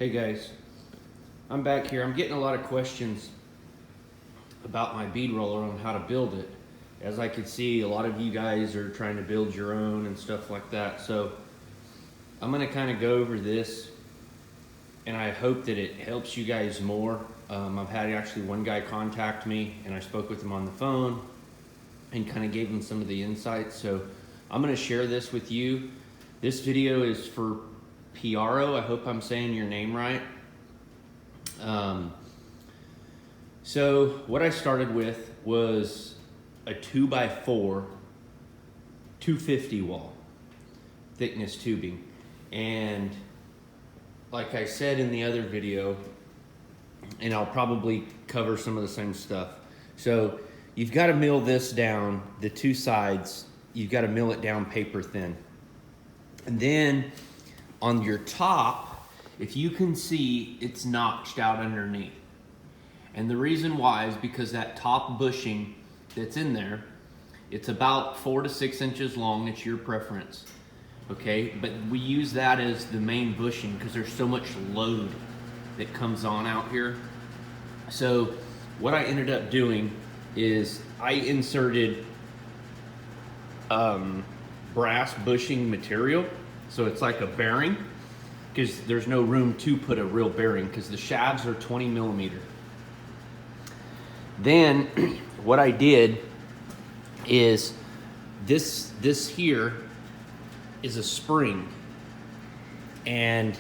Hey guys, I'm back here. I'm getting a lot of questions about my bead roller on how to build it. As I can see, a lot of you guys are trying to build your own and stuff like that. So I'm gonna kind of go over this and I hope that it helps you guys more. I've had actually one guy contact me and I spoke with him on the phone and kind of gave him some of the insights. So I'm gonna share this with you. This video is for Piaro, I hope I'm saying your name right. So what I started with was a 2x4 250 wall thickness tubing, and like I said in the other video, and I'll probably cover some of the same stuff. So you've got to mill this down, the two sides, you've got to mill it down paper thin. And then on your top, if you can see, it's notched out underneath. And the reason why is because that top bushing that's in there, it's about 4 to 6 inches long. It's your preference, okay? But we use that as the main bushing because there's so much load that comes on out here. So what I ended up doing is I inserted brass bushing material. So it's like a bearing, because there's no room to put a real bearing because the shafts are 20 millimeter. Then what I did is this here is a spring, and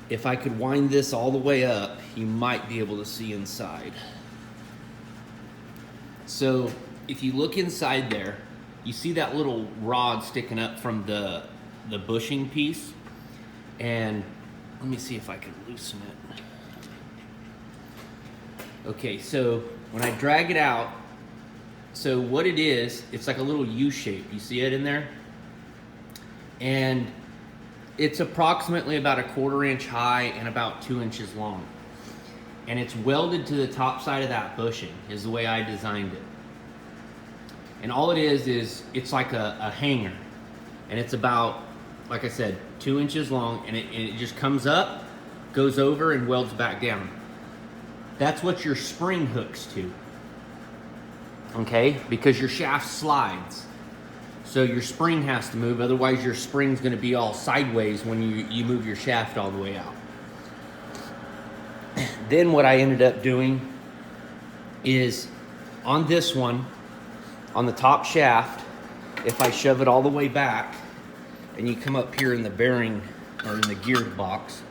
if I could wind this all the way up, you might be able to see inside. So if you look inside there, you see that little rod sticking up from the bushing piece, and let me see if I can loosen it. Okay, so when I drag it out, so what it is, it's like a little U shape. You see it in there? And it's approximately about 1/4 inch high and about 2 inches long. And it's welded to the top side of that bushing, is the way I designed it. And all it is it's like a hanger. And it's about, like I said, 2 inches long, and it just comes up, goes over, and welds back down. That's what your spring hooks to, okay? Because your shaft slides. So your spring has to move, otherwise your spring's gonna be all sideways when you move your shaft all the way out. Then what I ended up doing is on this one, on the top shaft, if I shove it all the way back, and you come up here in the bearing or in the gearbox,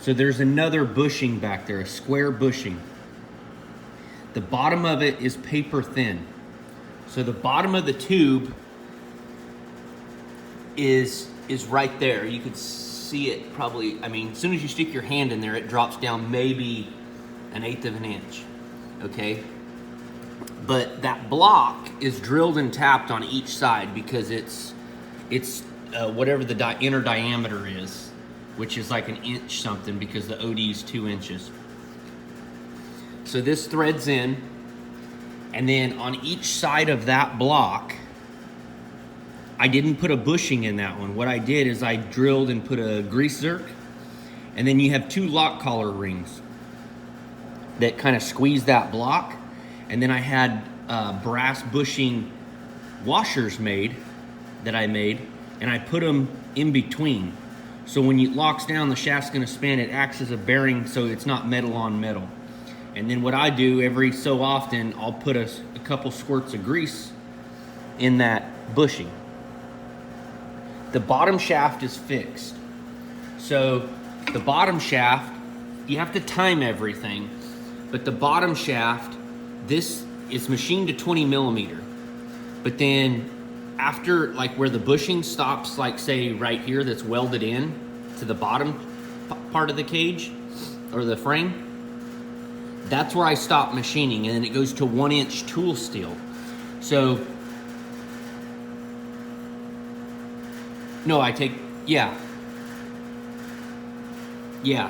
so there's another bushing back there, a square bushing. The bottom of it is paper thin. So the bottom of the tube is right there. You could see it probably, I mean, as soon as you stick your hand in there, it drops down maybe 1/8 of an inch, okay? But that block is drilled and tapped on each side because it's whatever the inner diameter is, which is like 1 inch something because the OD is 2 inches. So this threads in, and then on each side of that block, I didn't put a bushing in that one. What I did is I drilled and put a grease zerk, and then you have 2 lock collar rings that kind of squeeze that block. And then I had brass bushing washers that I made, and I put them in between. So when it locks down, the shaft's gonna spin, it acts as a bearing so it's not metal on metal. And then what I do every so often, I'll put a couple squirts of grease in that bushing. The bottom shaft is fixed. So the bottom shaft, you have to time everything, but the bottom shaft, this is machined to 20 millimeter. But then after, like where the bushing stops, like say right here, that's welded in to the bottom part of the cage or the frame, that's where I stop machining, and then it goes to 1 inch tool steel. So, no, yeah,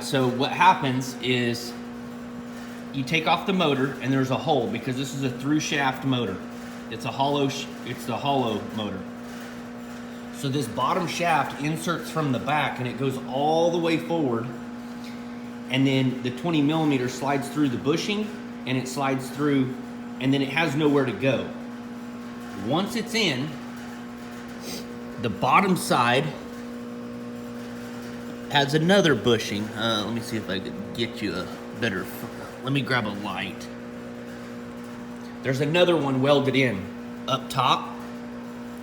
so what happens is you take off the motor, and there's a hole because this is a through shaft motor. It's the hollow motor. So this bottom shaft inserts from the back, and it goes all the way forward, and then the 20 millimeter slides through the bushing, and it slides through, and then it has nowhere to go. Once it's in, the bottom side has another bushing. Let me see if I can get you a better, let me grab a light. There's another one welded in up top.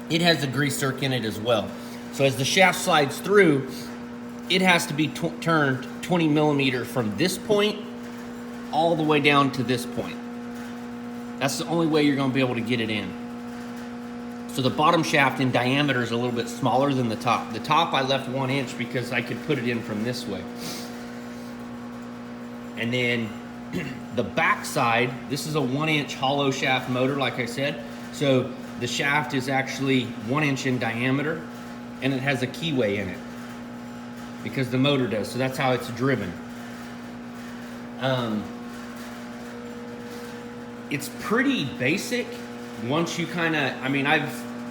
It has a grease zerk in it as well. So as the shaft slides through, it has to be turned 20 millimeter from this point all the way down to this point. That's the only way you're going to be able to get it in. So the bottom shaft in diameter is a little bit smaller than the top. The top I left 1 inch because I could put it in from this way. And then the back side, this is a 1 inch hollow shaft motor, like I said. So the shaft is actually 1 inch in diameter, and it has a keyway in it because the motor does. So that's how it's driven. It's pretty basic once you kind of, I mean,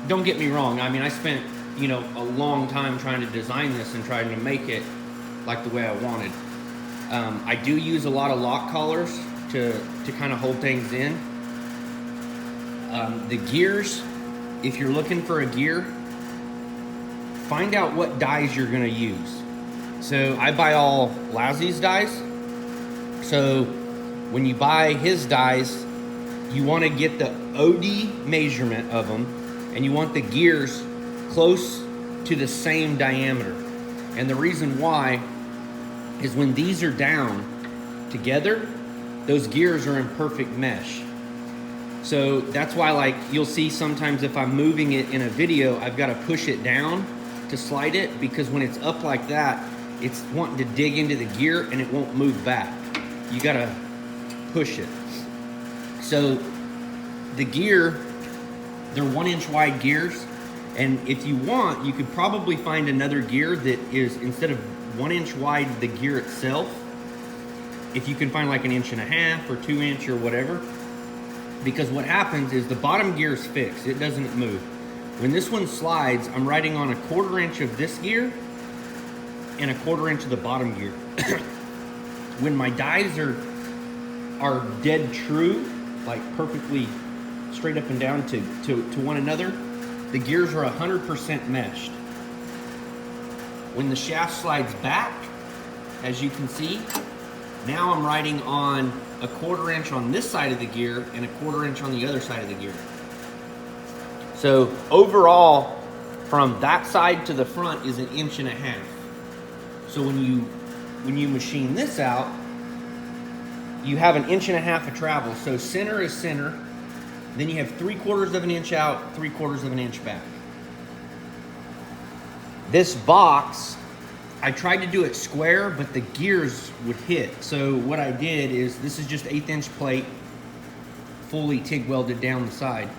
don't get me wrong. I mean, I spent, you know, a long time trying to design this and trying to make it like the way I wanted. I do use a lot of lock collars to kind of hold things in. The gears, if you're looking for a gear, find out what dies you're gonna use. So I buy all Lazzy's dies. So when you buy his dies, you wanna get the OD measurement of them, and you want the gears close to the same diameter. And the reason why is when these are down together, those gears are in perfect mesh. So that's why, like, you'll see sometimes if I'm moving it in a video, I've got to push it down to slide it, because when it's up like that, it's wanting to dig into the gear and it won't move back. You got to push it. So the gear, they're 1 inch wide gears. And if you want, you could probably find another gear that is, instead of 1 inch wide, the gear itself, if you can find like 1.5 inches or 2 inch or whatever, because what happens is the bottom gear is fixed, it doesn't move. When this one slides, I'm riding on 1/4 inch of this gear and 1/4 inch of the bottom gear. When my dies are dead true, like perfectly straight up and down to one another, the gears are 100% meshed. When the shaft slides back, as you can see, now I'm riding on 1/4 inch on this side of the gear and 1/4 inch on the other side of the gear. So overall, from that side to the front is 1.5 inches. So when you machine this out, you have 1.5 inches of travel. So center is center, then you have 3/4 of an inch out, 3/4 of an inch back. This box, I tried to do it square, but the gears would hit. So what I did is, this is just 1/8 inch plate, fully TIG welded down the side.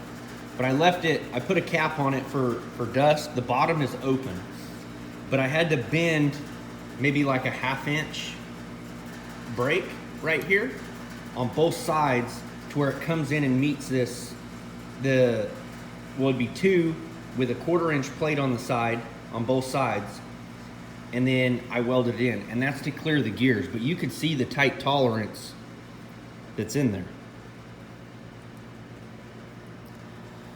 But I left it, I put a cap on it for dust. The bottom is open. But I had to bend maybe like 1/2 inch break right here on both sides to where it comes in and meets this, it'd be 2 with 1/4 inch plate on the side, on both sides. And then I welded it in, and that's to clear the gears. But you can see the tight tolerance that's in there.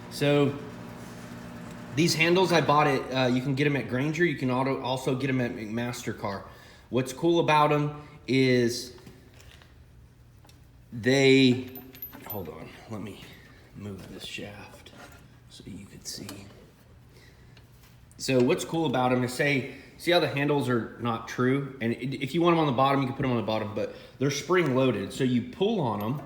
So these handles, I bought it, you can get them at Granger, you can also get them at McMaster-Carr. What's cool about them is hold on, let me move this shaft so you can see. So what's cool about them is, see how the handles are not true? And if you want them on the bottom, you can put them on the bottom, but they're spring loaded. So you pull on them,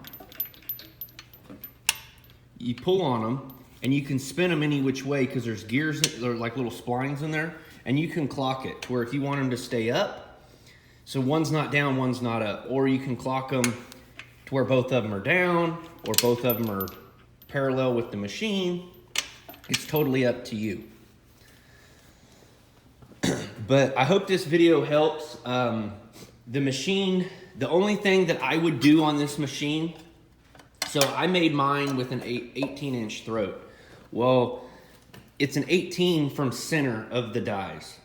and you can spin them any which way, because there's gears, they're like little splines in there, and you can clock it to where if you want them to stay up, so one's not down, one's not up, or you can clock them to where both of them are down, or both of them are parallel with the machine. It's totally up to you. But I hope this video helps. The machine, the only thing that I would do on this machine, so I made mine with an 18 inch throat. Well, it's an 18 from center of the dies.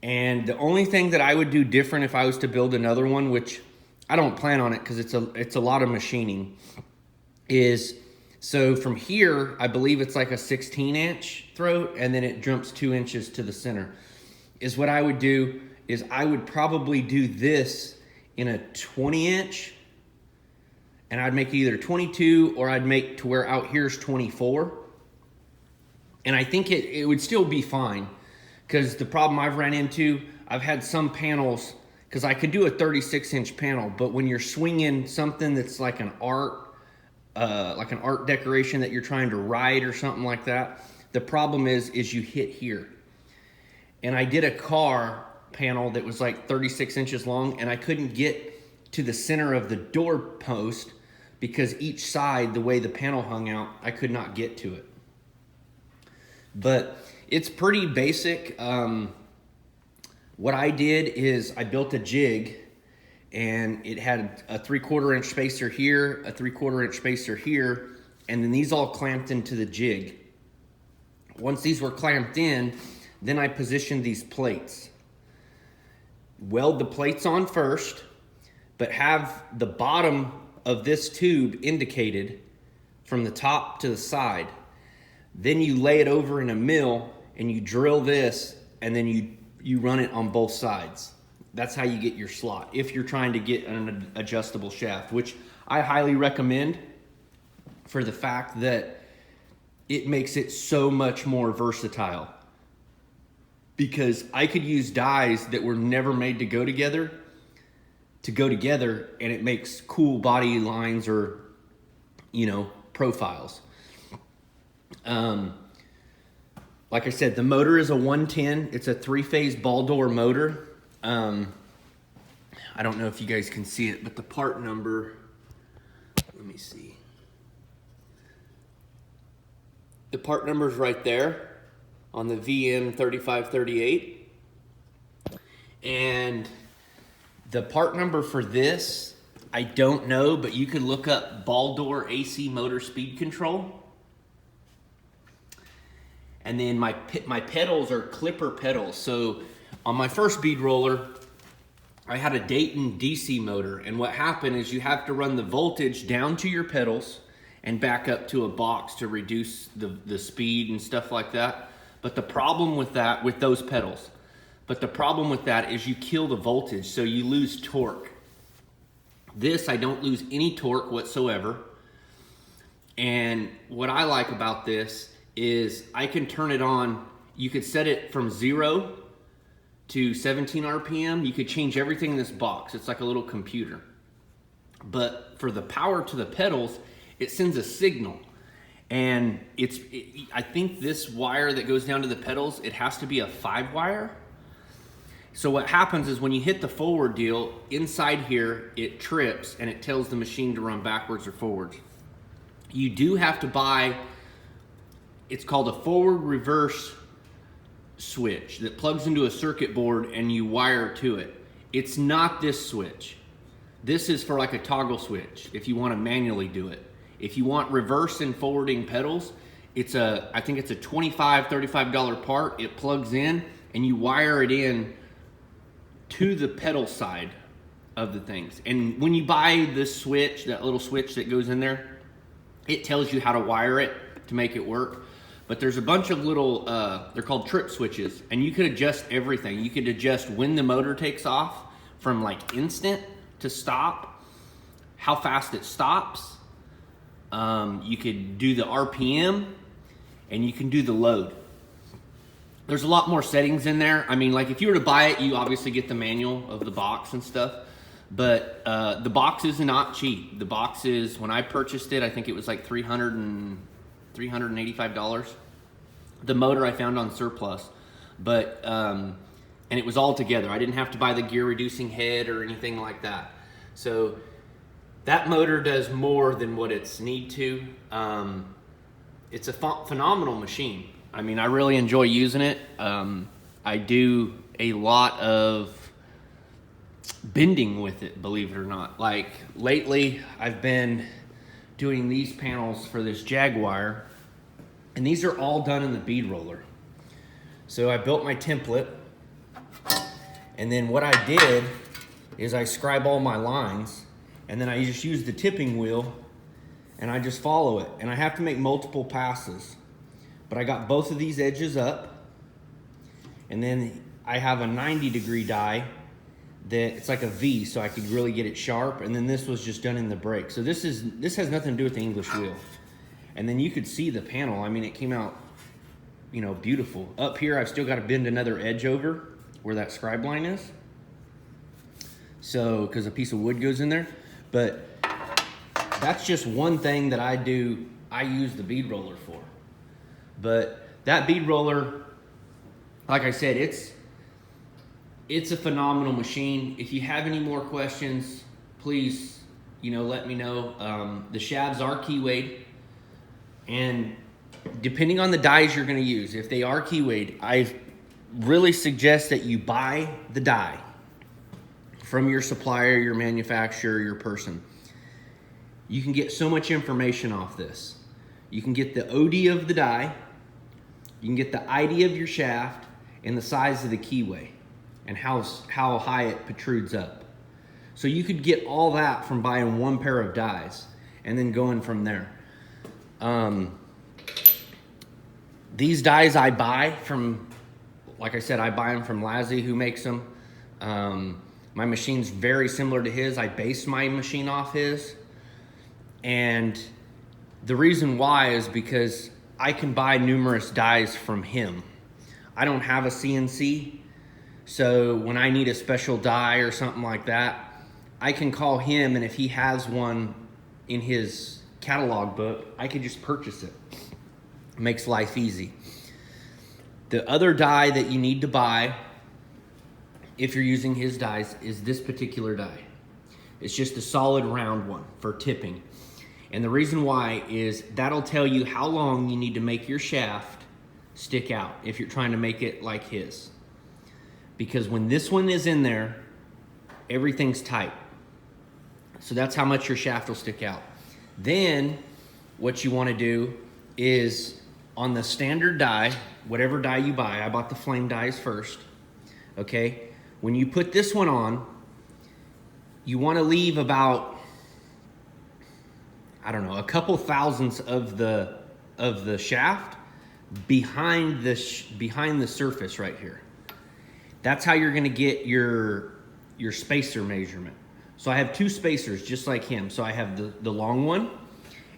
And the only thing that I would do different if I was to build another one, which I don't plan on it because it's a lot of machining, is so from here, I believe it's like a 16-inch throat, and then it jumps 2 inches to the center. Is what I would do is I would probably do this in a 20-inch, and I'd make either 22 or I'd make to where out here's 24. And I think it would still be fine, because the problem I've ran into, I've had some panels, because I could do a 36-inch panel, but when you're swinging something that's like an art decoration that you're trying to write or something like that, the problem is you hit here. And I did a car panel that was like 36 inches long, and I couldn't get to the center of the door post because each side, the way the panel hung out, I could not get to it. But it's pretty basic. What I did is I built a jig, and it had a 3/4 inch spacer here, a 3/4 inch spacer here, and then these all clamped into the jig. Once these were clamped in, then I positioned these plates. Weld the plates on first, but have the bottom of this tube indicated from the top to the side. Then you lay it over in a mill and you drill this, and then you run it on both sides. That's how you get your slot if you're trying to get an adjustable shaft, which I highly recommend for the fact that it makes it so much more versatile. Because I could use dies that were never made to go together, and it makes cool body lines or, profiles. Like I said, the motor is a 110. It's a 3-phase ball door motor. I don't know if you guys can see it, but the part number, let me see. The part number is right there on the VN3538. And the part number for this, I don't know, but you could look up ball door AC motor speed control. And then my pedals are clipper pedals. So on my first bead roller, I had a Dayton DC motor. And what happened is you have to run the voltage down to your pedals and back up to a box to reduce the speed and stuff like that. But the problem with that, with those pedals, is you kill the voltage, so you lose torque. This, I don't lose any torque whatsoever. And what I like about this is I can turn it on. You could set it from 0 to 17 RPM. You could change everything in this box. It's like a little computer. But for the power to the pedals, it sends a signal. And I think this wire that goes down to the pedals, it has to be a 5-wire. So what happens is when you hit the forward deal, inside here, it trips and it tells the machine to run backwards or forwards. You do have to buy, it's called a forward reverse switch that plugs into a circuit board and you wire to it. It's not this switch. This is for like a toggle switch if you want to manually do it. If you want reverse and forwarding pedals, I think it's a $25, $35 part. It plugs in and you wire it in to the pedal side of the things. And when you buy this switch, that little switch that goes in there, it tells you how to wire it to make it work. But there's a bunch of little, they're called trip switches, and you could adjust everything. You could adjust when the motor takes off from like instant to stop, how fast it stops. You could do the RPM, and you can do the load. There's a lot more settings in there. I mean, like if you were to buy it, you obviously get the manual of the box and stuff, but the box is not cheap. The box is, when I purchased it, I think it was like $385. The motor I found on Surplus, but and it was all together. I didn't have to buy the gear reducing head or anything like that. So that motor does more than what it's need to. It's a phenomenal machine. I mean, I really enjoy using it. I do a lot of bending with it, believe it or not. Like lately, I've been doing these panels for this Jaguar, and these are all done in the bead roller. So I built my template, And then what I did is I scribe all my lines, and then I just use the tipping wheel and I just follow it. And I have to make multiple passes. But I got both of these edges up, and then I have a 90-degree die that it's like a V, so I could really get it sharp. And then this was just done in the brake. So this has nothing to do with the English wheel. And then you could see the panel. I mean, it came out, you know, beautiful. Up here, I've still got to bend another edge over where that scribe line is. So, because a piece of wood goes in there. But that's just one thing that I do. I use the bead roller for. But that bead roller, like I said, it's a phenomenal machine. If you have any more questions, please, you know, let me know. The shafts are keywayed, and depending on the dies you're going to use, if they are keywayed, I really suggest that you buy the die from your supplier, your manufacturer, your person. You can get so much information off this. You can get the OD of the die, you can get the ID of your shaft, and the size of the keyway, and how high it protrudes up. So you could get all that from buying one pair of dies and then going from there. These dies I buy from, like I said, I buy them from Lazzy, who makes them. My machine's very similar to his. I base my machine off his. And the reason why is because I can buy numerous dies from him. I don't have a CNC, so when I need a special die or something like that, I can call him, and if he has one in his catalog book, I can just purchase it. It makes life easy. The other die that you need to buy, if you're using his dies, is this particular die. It's just a solid round one for tipping. And the reason why is that'll tell you how long you need to make your shaft stick out if you're trying to make it like his. Because when this one is in there, everything's tight. So that's how much your shaft will stick out. Then what you want to do is on the standard die, whatever die you buy, I bought the flame dies first, okay? When you put this one on, you want to leave about, I don't know, a couple thousandths of the shaft behind the surface right here. That's how you're going to get your spacer measurement. So I have two spacers just like him. So I have the long one,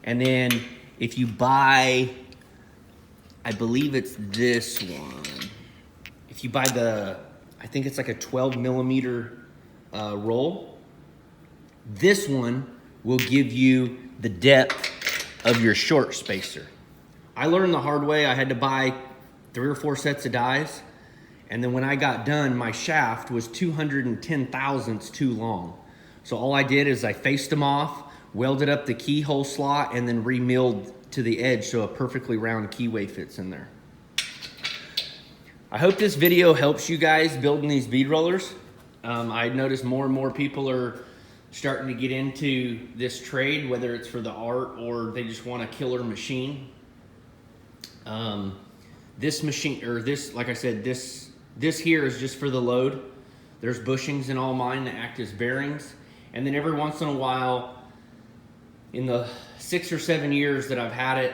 and then if you buy, I believe it's this one. If you buy I think it's like a 12 millimeter roll, this one will give you the depth of your short spacer. I learned the hard way. I had to buy 3 or 4 sets of dies, and then when I got done, my shaft was 210 thousandths too long. So all I did is I faced them off, welded up the keyhole slot, and then remilled to the edge so a perfectly round keyway fits in there. I hope this video helps you guys building these bead rollers. I noticed more and more people are starting to get into this trade, whether it's for the art or they just want a killer machine. This machine, or this, like I said, this here is just for the load. There's bushings in all mine that act as bearings. And then every once in a while, in the 6 or 7 years that I've had it,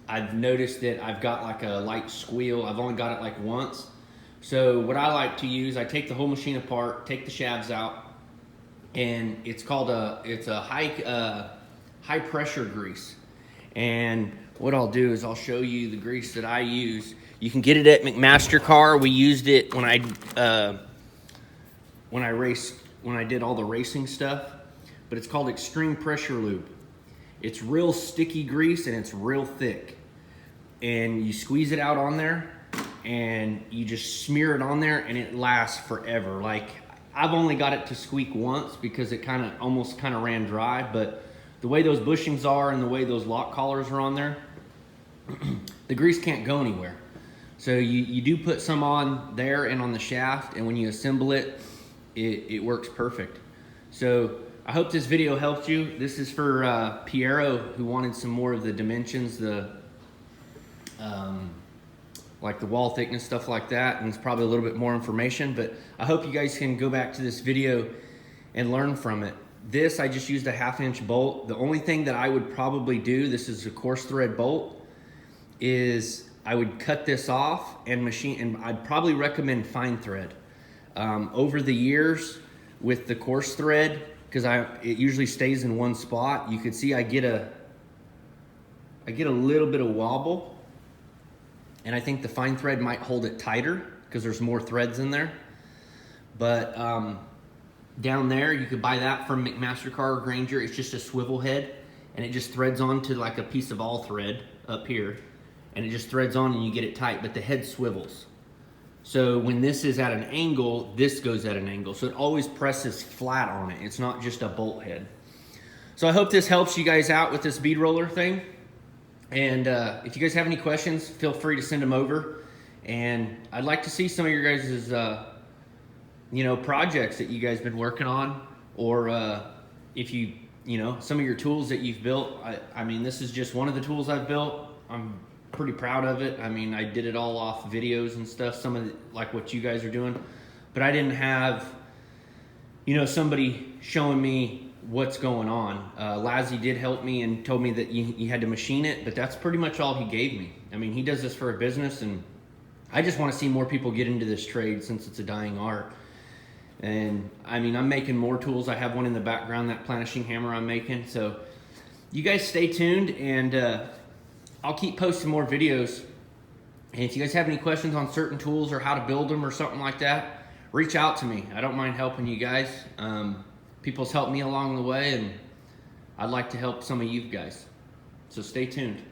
I've noticed that I've got like a light squeal. I've only got it like once. So what I like to use, I take the whole machine apart, take the shafts out, and it's called it's a high pressure grease. And what I'll do is I'll show you the grease that I use. You can get it at McMaster-Carr. We used it when I did all the racing stuff, but it's called Extreme Pressure Lube. It's real sticky grease and it's real thick. And you squeeze it out on there and you just smear it on there and it lasts forever. Like, I've only got it to squeak once because it almost ran dry, but the way those bushings are and the way those lock collars are on there, the grease can't go anywhere. So you do put some on there and on the shaft, and when you assemble it, it works perfect. So I hope this video helped you. This is for Piero, who wanted some more of the dimensions, the like the wall thickness, stuff like that, and it's probably a little bit more information, but I hope you guys can go back to this video and learn from it. This, I just used a 1/2 inch bolt. The only thing that I would probably do, this is a coarse thread bolt, is I would cut this off and machine, and I'd probably recommend fine thread. Over the years with the coarse thread, because it usually stays in one spot, you could see I get a little bit of wobble, and I think the fine thread might hold it tighter because there's more threads in there. But down there, you could buy that from McMaster-Carr or Granger. It's just a swivel head, and it just threads onto like a piece of all thread up here, and it just threads on and you get it tight, but the head swivels. So when this is at an angle, this goes at an angle. So it always presses flat on it. It's not just a bolt head. So I hope this helps you guys out with this bead roller thing. And if you guys have any questions, feel free to send them over. And I'd like to see some of your guys' projects that you guys been working on, or if you some of your tools that you've built. I mean, this is just one of the tools I've built. I'm pretty proud of it. I mean, I did it all off videos and stuff, some of like what you guys are doing, but I didn't have somebody showing me what's going on. Lazzy did help me and told me that you had to machine it, but that's pretty much all he gave me. I mean, he does this for a business, and I just want to see more people get into this trade since it's a dying art. And I mean, I'm making more tools. I have one in the background, that planishing hammer I'm making. So you guys stay tuned, and I'll keep posting more videos. And if you guys have any questions on certain tools or how to build them or something like that, reach out to me. I don't mind helping you guys. People's helped me along the way, and I'd like to help some of you guys. So stay tuned.